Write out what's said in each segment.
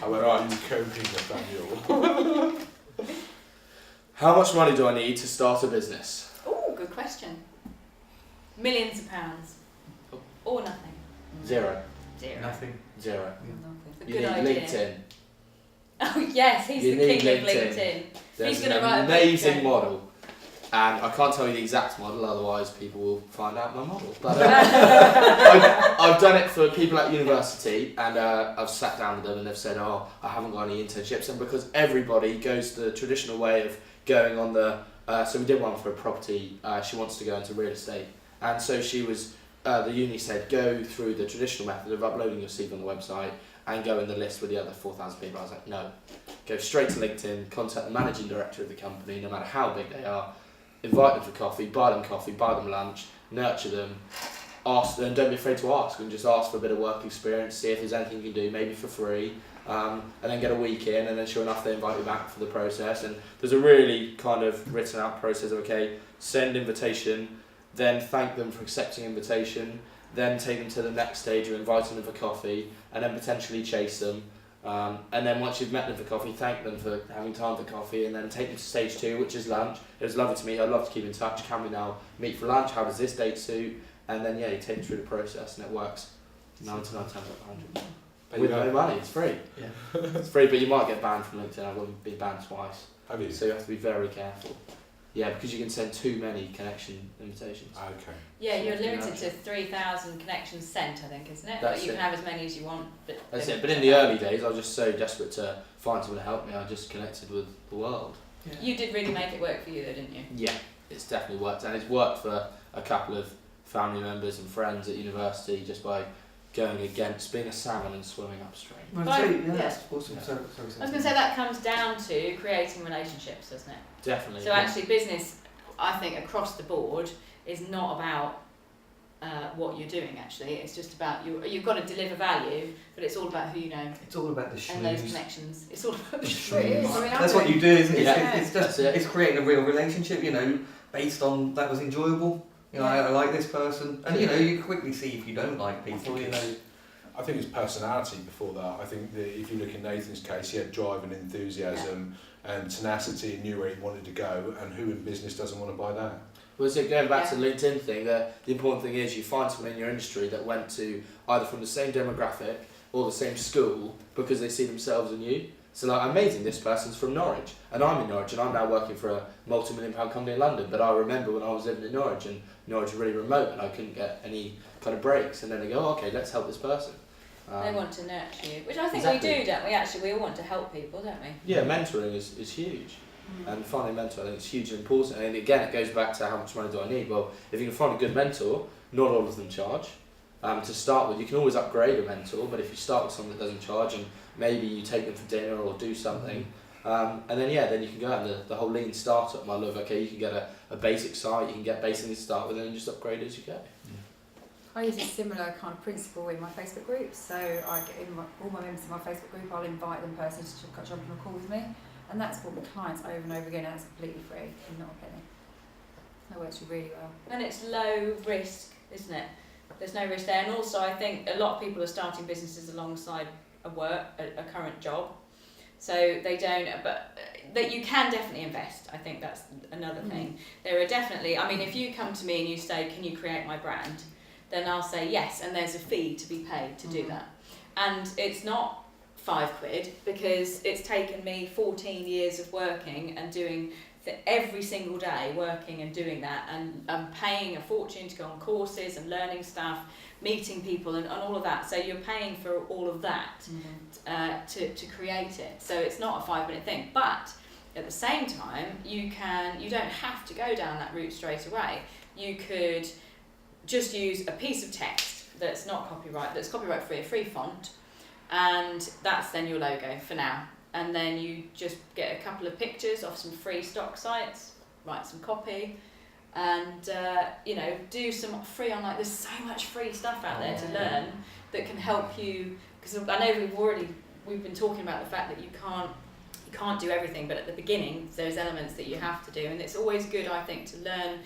I went, oh, he's coping, Nathaniel. How much money do I need to start a business? Oh, good question. Millions of pounds. Or nothing. Zero. Nothing. Zero. It's a You good need idea. LinkedIn. Oh yes, he's You the need king of LinkedIn. LinkedIn. There's He's an going to write a book. amazing model. And I can't tell you the exact model, otherwise people will find out my model. But I've done it for people at university, and I've sat down with them and they've said, oh, I haven't got any internships. And because everybody goes the traditional way of going on the... so we did one for a property, she wants to go into real estate. And so she was... the uni said, go through the traditional method of uploading your CV on the website and go in the list with the other 4,000 people. I was like, no. Go straight to LinkedIn, contact the managing director of the company, no matter how big they are, invite them for coffee, buy them lunch, nurture them, ask them, don't be afraid to ask, and just ask for a bit of work experience, see if there's anything you can do, maybe for free, and then get a week in, and then sure enough they invite you back for the process. And there's a really kind of written out process of, okay, send invitation, then thank them for accepting invitation, then take them to the next stage of inviting them for coffee, and then potentially chase them. And then once you've met them for coffee, thank them for having time for coffee, and then take them to stage 2, which is lunch. It was lovely to meet. I'd love to keep in touch. Can we now meet for lunch? How does this date suit? And then you take them through the process, and it works 99 times out of 100. With no money, it's free. Yeah. It's free, but you might get banned from LinkedIn. I've been banned twice. Have you? So you have to be very careful. Yeah, because you can send too many connection invitations. Okay. Yeah, you're limited to 3,000 connections sent, I think, isn't it? But you can have as many as you want. That's it. But in the early days, I was just so desperate to find someone to help me. I just connected with the world. Yeah. You did really make it work for you, though, didn't you? Yeah, it's definitely worked, and it's worked for a couple of family members and friends at university just by going against being a salmon and swimming upstream. That's awesome. Yeah. Sorry, I was going to say that comes down to creating relationships, doesn't it? Definitely. So actually business, I think, across the board is not about what you're doing, actually. It's just about, you've got to deliver value, but it's all about who you know. It's all about the schmooze. And those connections. It's all about the schmooze. schmooze. That's what you do, isn't it? Yeah. It's just, it's creating a real relationship, based on that was enjoyable. I like this person. And, you quickly see if you don't like people, I think it's personality before that. I think that if you look in Nathan's case, he had drive and enthusiasm and tenacity and knew where he wanted to go, and who in business doesn't want to buy that? Well, so going back to the LinkedIn thing, the important thing is you find someone in your industry that went to either from the same demographic or the same school because they see themselves in you. So like, amazing, this person's from Norwich, and I'm in Norwich, and I'm now working for a multi-million-pound company in London, but I remember when I was living in Norwich, and Norwich was really remote, and I couldn't get any kind of breaks, and then they go, oh, okay, let's help this person. They want to nurture you, which I think exactly. we do, don't we? Actually, we all want to help people, don't we? Yeah, mentoring is huge. And finding a mentor, I think it's huge and important. And again, it goes back to how much money do I need? Well, if you can find a good mentor, not all of them charge. To start with, you can always upgrade a mentor, but if you start with someone that doesn't charge, and maybe you take them for dinner or do something, and then you can go out and the whole lean startup model of, okay, you can get a basic site, you can get basic to start with, and then just upgrade as you go. I use a similar kind of principle in my Facebook group. So I get all my members in my Facebook group, I'll invite them personally to jump on a call with me. And that's what with clients over and over again, and that's completely free and not a penny. That works really well. And it's low risk, isn't it? There's no risk there. And also I think a lot of people are starting businesses alongside a current job. So they don't, but that you can definitely invest. I think that's another thing. There are definitely, I mean, if you come to me and you say, can you create my brand? Then I'll say yes, and there's a fee to be paid to do that. And it's not £5 because it's taken me 14 years of working and doing every single day, working and doing that, and I'm paying a fortune to go on courses and learning stuff, meeting people and all of that. So you're paying for all of that to create it. So it's not a 5-minute thing, but at the same time, you don't have to go down that route straight away. You could just use a piece of text that's not copyright, that's copyright free, a free font, and that's then your logo for now. And then you just get a couple of pictures off some free stock sites, write some copy, and do some free online. There's so much free stuff out there to learn that can help you. Because I know we've been talking about the fact that you can't do everything, but at the beginning there's elements that you have to do, and it's always good, I think, to learn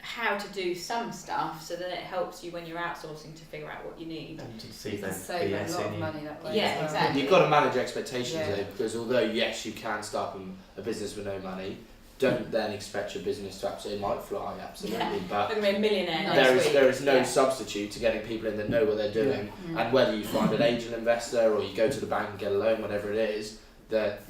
how to do some stuff so that it helps you when you're outsourcing to figure out what you need. And to see You can that save a BS lot in of you. money that way. Yeah, as well. exactly. You've got to manage expectations Yeah. though, because although yes, you can start a business with no money, don't then expect your business to absolutely might fly, absolutely. Yeah. But I'm going to be a millionaire next there week. is no Yeah. substitute to getting people in that know what they're doing, and whether you find an angel investor or you go to the bank and get a loan, whatever it is, that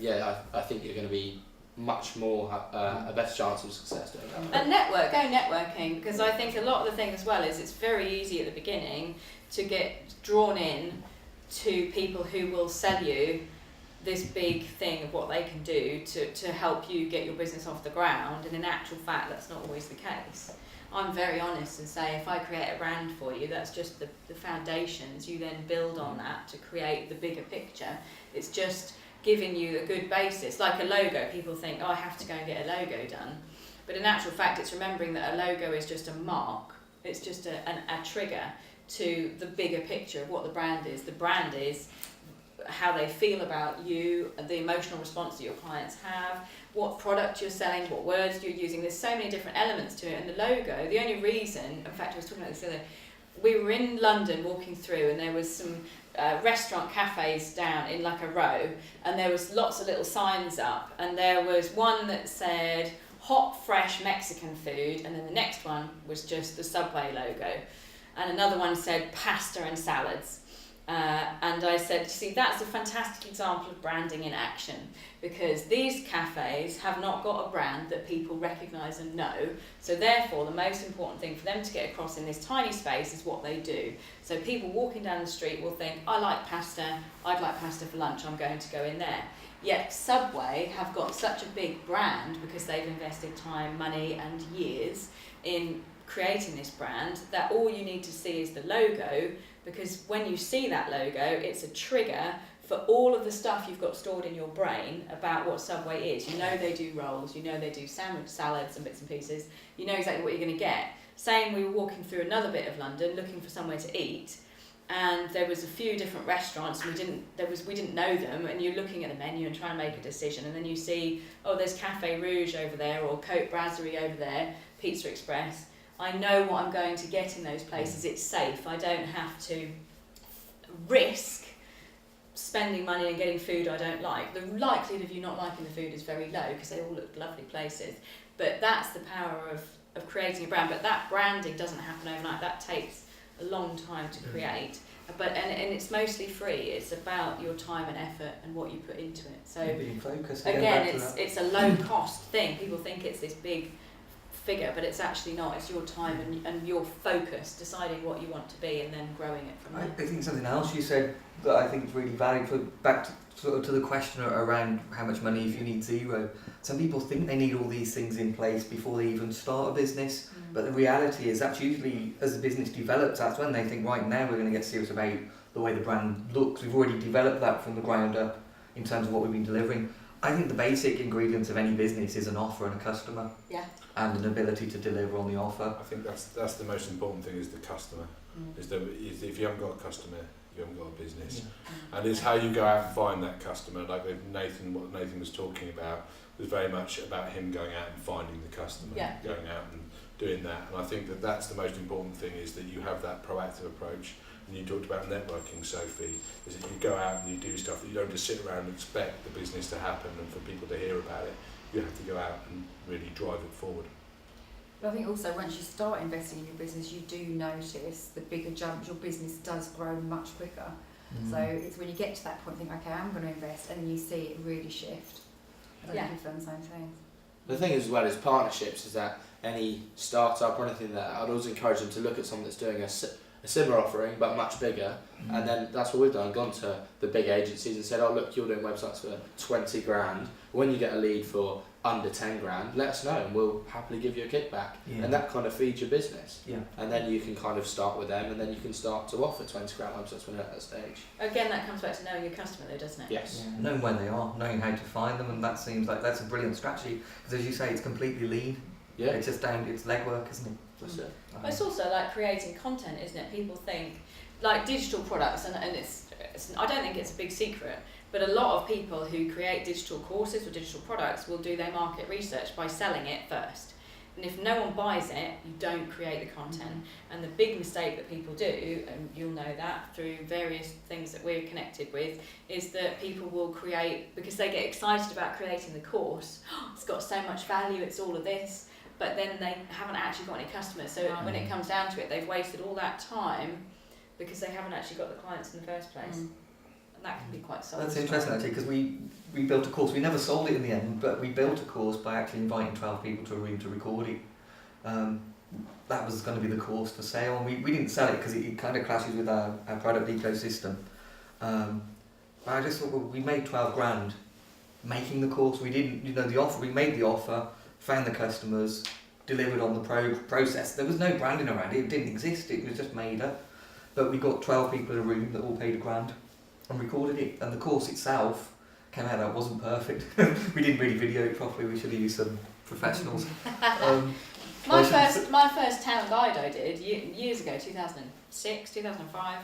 I think you're going to be much more a better chance of success doing that. And go networking, because I think a lot of the thing as well is it's very easy at the beginning to get drawn in to people who will sell you this big thing of what they can do to help you get your business off the ground, and in actual fact that's not always the case. I'm very honest and say if I create a brand for you, that's just the foundations. You then build on that to create the bigger picture. It's just giving you a good basis. Like a logo, people think, oh, I have to go and get a logo done. But in actual fact, it's remembering that a logo is just a mark. It's just a trigger to the bigger picture of what the brand is. The brand is how they feel about you, the emotional response that your clients have, what product you're selling, what words you're using. There's so many different elements to it. And the logo, the only reason, in fact, I was talking about this the other day, we were in London walking through and there was some restaurant cafes down in like a row, and there was lots of little signs up, and there was one that said hot fresh Mexican food, and then the next one was just the Subway logo, and another one said pasta and salads. And I said, see, that's a fantastic example of branding in action, because these cafes have not got a brand that people recognise and know, so therefore the most important thing for them to get across in this tiny space is what they do. So people walking down the street will think, I like pasta, I'd like pasta for lunch, I'm going to go in there. Yet Subway have got such a big brand because they've invested time, money and years in creating this brand, that all you need to see is the logo, because when you see that logo, it's a trigger for all of the stuff you've got stored in your brain about what Subway is. You know they do rolls, you know they do sandwich salads and bits and pieces, you know exactly what you're going to get. Same, we were walking through another bit of London looking for somewhere to eat, and there was a few different restaurants, and we didn't know them, and you're looking at the menu and trying to make a decision, and then you see, oh, there's Cafe Rouge over there, or Cote Brasserie over there, Pizza Express. I know what I'm going to get in those places. It's safe. I don't have to risk spending money and getting food I don't like. The likelihood of you not liking the food is very low because they all look lovely places. But that's the power of creating a brand. But that branding doesn't happen overnight. That takes a long time to create. And it's mostly free. It's about your time and effort and what you put into it. So Being focused. again, it's a low cost thing. People think it's this big figure, but it's actually not. It's your time and your focus, deciding what you want to be and then growing it from there. I think something else you said that I think is really valuable, back to the question around how much money if you need zero. Some people think they need all these things in place before they even start a business, but the reality is that's usually, as the business develops, that's when they think, right, now we're going to get serious about the way the brand looks. We've already developed that from the ground up in terms of what we've been delivering. I think the basic ingredients of any business is an offer and a customer. Yeah. And an ability to deliver on the offer. I think that's the most important thing, is the customer. Is if you haven't got a customer, you haven't got a business. And it's how you go out and find that customer. Like what Nathan was talking about was very much about him going out and finding the customer, going out and doing that. And I think that's the most important thing, is that you have that proactive approach. And you talked about networking, Sophie, is that you go out and you do stuff, that you don't just sit around and expect the business to happen and for people to hear about it. You have to go out and really drive it forward. But I think also once you start investing in your business, you do notice the bigger jumps. Your business does grow much quicker. So it's when you get to that point, think, okay, I'm going to invest, and then you see it really shift. I don't know if you've done the same thing. The thing as well as partnerships is that any startup or anything that I'd always encourage them to look at someone that's doing a similar offering but much bigger, and then that's what we've done, gone to the big agencies and said, oh look, you're doing websites for 20 grand, when you get a lead for under 10 grand, let us know and we'll happily give you a kickback, and that kind of feeds your business, and then you can kind of start with them, and then you can start to offer 20 grand websites when you're at that stage. Again, that comes back to knowing your customer though, doesn't it? Yes. Knowing where they are, knowing how to find them, and that seems like that's a brilliant strategy, because as you say, it's completely lean. It's just it's legwork, isn't it? That's it. But it's also like creating content, isn't it? People think like digital products, and it's I don't think it's a big secret, but a lot of people who create digital courses or digital products will do their market research by selling it first. And if no one buys it, you don't create the content. And the big mistake that people do, and you'll know that through various things that we're connected with, is that people will create, because they get excited about creating the course, it's got so much value, it's all of this, but then they haven't actually got any customers. So when it comes down to it, they've wasted all that time because they haven't actually got the clients in the first place. And that can be quite soul That's interesting actually, because we built a course. We never sold it in the end, but we built a course by actually inviting 12 people to a room to record it. That was going to be the course for sale, and we didn't sell it because it kind of clashes with our product ecosystem. But I just thought, well, we made 12 grand making the course. We didn't, the offer. We made the offer, found the customers, delivered on the process. There was no branding around it. It didn't exist. It was just made up. But we got 12 people in a room that all paid £1,000 and recorded it. And the course itself came out that wasn't perfect. We didn't really video it properly. We should have used some professionals. My first town guide I did years ago, 2006, 2005.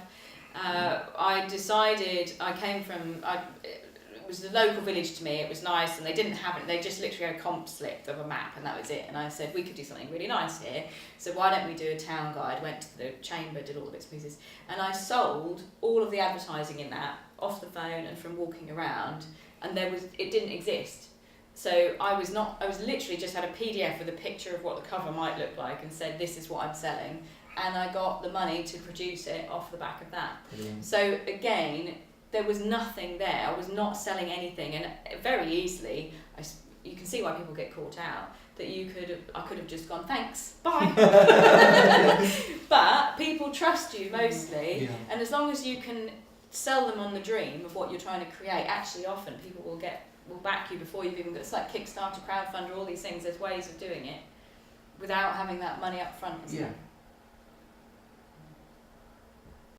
I decided, it was a local village to me, it was nice, and they didn't have it, they just literally had a comp slip of a map and that was it. And I said, we could do something really nice here, so why don't we do a town guide? Went to the chamber, did all the bits and pieces, and I sold all of the advertising in that off the phone and from walking around, and it didn't exist. So I was literally just had a PDF with a picture of what the cover might look like and said, this is what I'm selling. And I got the money to produce it off the back of that. So again, there was nothing there. I was not selling anything. And very easily, you can see why people get caught out, that I could have just gone, thanks, bye. But people trust you mostly. And as long as you can sell them on the dream of what you're trying to create, actually often people will back you before you've even got, it's like Kickstarter, crowdfunder, all these things, there's ways of doing it without having that money up front. Yeah.